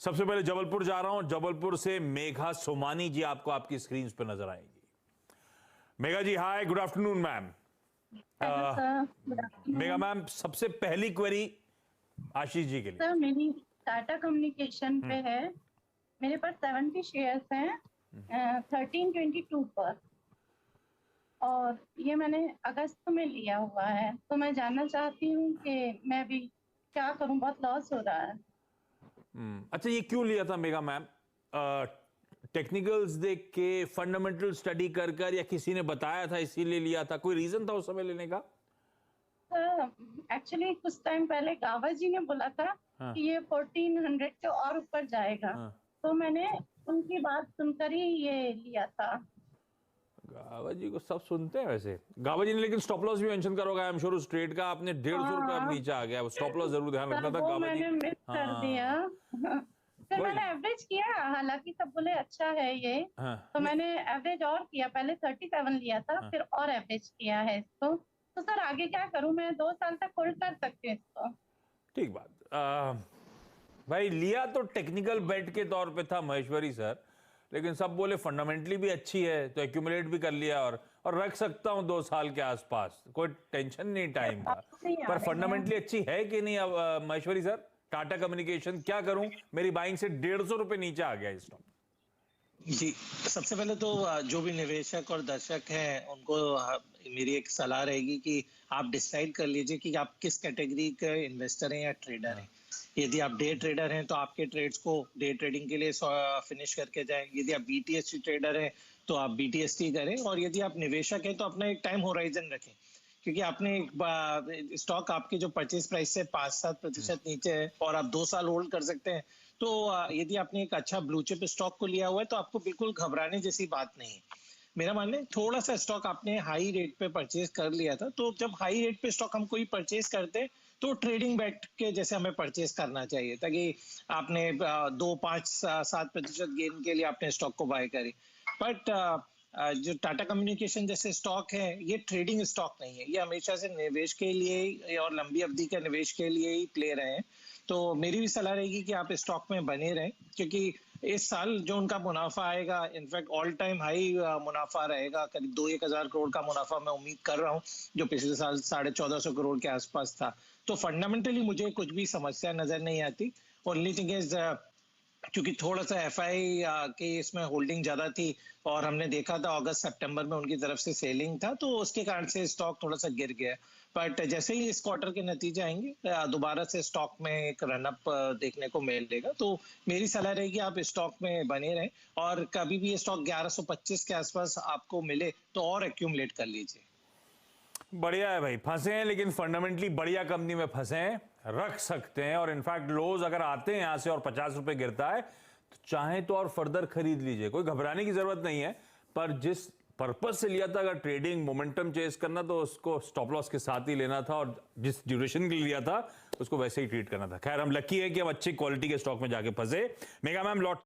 सबसे पहले जबलपुर जा रहा हूं। जबलपुर से मेघा सोमानी जी आपको आपकी स्क्रीन पे नजर आएंगी। Megha ji hi, good afternoon ma'am. Megha ma'am, सबसे पहली क्वेरी आशीष जी के लिए। सर मेरी टाटा कम्युनिकेशन पे है, मेरे पास 70 शेयर्स हैं 1322 पर, और ये मैंने अगस्त में लिया हुआ है। तो मैं जानना चाहती हूँ कि मैं भी क्या करूँ, बहुत लॉस हो रहा है। अच्छा, ये क्यों लिया था मेघा मैम? टेक्निकल्स देख के, फंडामेंटल स्टडी कर कर, या किसी ने बताया था इसीलिए लिया था? कोई रीजन था उस समय लेने का? एक्चुअली कुछ टाइम पहले गावा जी ने बोला था हाँ, कि ये 1400 के और ऊपर जाएगा। हाँ। तो मैंने उनकी बात सुनकर ही ये लिया था। गावा जी को सब सुनते हैं वैसे। गावा जी ने लेकिन स्टॉप लॉस भी मेंशन करोगा, आई एम श्योर। उस ट्रेड का आपने 150 रुपए अब हाँ नीचे आ गया, स्टॉप लॉस जरूर ध्यान रखना था वो गावा जी। मैंने मिस कर दिया। हाँ, फिर वही। मैंने एवरेज किया, हालांकि सब बोले अच्छा है ये। हाँ, तो नहीं, मैंने एवरेज और किया, पहले 37 लिया था, हाँ, फिर और एवरेज किया है इसको। तो सर आगे क्या करूं, मैं 2 साल तक होल्ड कर सकती हूँ इसको? ठीक बात। भाई, लिया तो टेक्निकल बेट के तौर पे था महेश्वरी सर, लेकिन सब बोले फंडामेंटली भी अच्छी है तो एक्यूमुलेट भी कर लिया, और रख सकता हूं 2 साल के आसपास, कोई टेंशन नहीं टाइम का। नहीं आ पर रहे हैं। फंडामेंटली अच्छी है कि नहीं? अब महेश्वरी सर, टाटा कम्युनिकेशन क्या करूं? मेरी बाइंग से 150 रुपए नीचे आ गया इस स्टॉक। जी, सबसे पहले तो जो भी निवेशक और दर्शक हैं उनको मेरी एक सलाह रहेगी कि आप डिसाइड कर लीजिए कि आप किस कैटेगरी के इन्वेस्टर हैं या ट्रेडर हैं। यदि आप डे ट्रेडर हैं तो आपके ट्रेड्स को डे ट्रेडिंग के लिए फिनिश करके जाएं। यदि आप बीटीएसटी ट्रेडर हैं तो आप बीटीएसटी करें, और यदि आप निवेशक हैं तो अपना एक टाइम होराइजन रखें, क्योंकि आपने स्टॉक आपके जो परचेज प्राइस से 5-7% नीचे है और आप 2 साल होल्ड कर सकते हैं। तो यदि आपने एक अच्छा ब्लू चिप स्टॉक को लिया हुआ है तो आपको बिल्कुल घबराने जैसी बात नहीं है। मेरा मानना है थोड़ा सा स्टॉक आपने हाई रेट पे परचेज कर लिया था, तो जब हाई रेट पे स्टॉक हम कोई परचेज करते हैं तो ट्रेडिंग बैठ के जैसे हमें परचेज करना चाहिए, ताकि आपने 2-5-7% गेन के लिए आपने स्टॉक को बाय करी। बट जो टाटा कम्युनिकेशन जैसे स्टॉक है, ये ट्रेडिंग स्टॉक नहीं है, ये हमेशा से निवेश के लिए और लंबी अवधि के निवेश के लिए ही प्ले रहे हैं। तो मेरी भी सलाह रहेगी कि आप स्टॉक में बने रहें, क्योंकि इस साल जो उनका मुनाफा आएगा, इनफैक्ट ऑल टाइम हाई मुनाफा रहेगा, करीब 2-1 हजार करोड़ का मुनाफा मैं उम्मीद कर रहा हूं, जो पिछले साल 1450 करोड़ के आसपास था। तो फंडामेंटली मुझे कुछ भी समस्या नजर नहीं आती। ओनली थिंग इज, क्योंकि थोड़ा सा एफआई के इसमें होल्डिंग ज्यादा थी और हमने देखा था अगस्त सितंबर में उनकी तरफ से सेलिंग था, तो उसके कारण से स्टॉक थोड़ा सा गिर गया। बट जैसे ही इस क्वार्टर के नतीजे आएंगे दोबारा से स्टॉक में एक रनअप देखने को मिलेगा। तो मेरी सलाह रहेगी आप स्टॉक में बने रहें, और कभी भी ये स्टॉक 1125 के आसपास आपको मिले तो और एक्यूमुलेट कर लीजिए। बढ़िया है भाई, फंसे हैं लेकिन फंडामेंटली बढ़िया कंपनी में फंसे हैं, रख सकते हैं। और इनफैक्ट लोज अगर आते हैं यहां से और 50 रुपए गिरता है तो चाहें तो और फर्दर खरीद लीजिए, कोई घबराने की जरूरत नहीं है। पर जिस पर्पज से लिया था, अगर ट्रेडिंग मोमेंटम चेस करना, तो उसको स्टॉप लॉस के साथ ही लेना था, और जिस ड्यूरेशन के लिए लिया था उसको वैसे ही ट्रीट करना था। खैर, हम लकी है कि हम अच्छी क्वालिटी के स्टॉक में जाके फंसे। Mega ma'am lot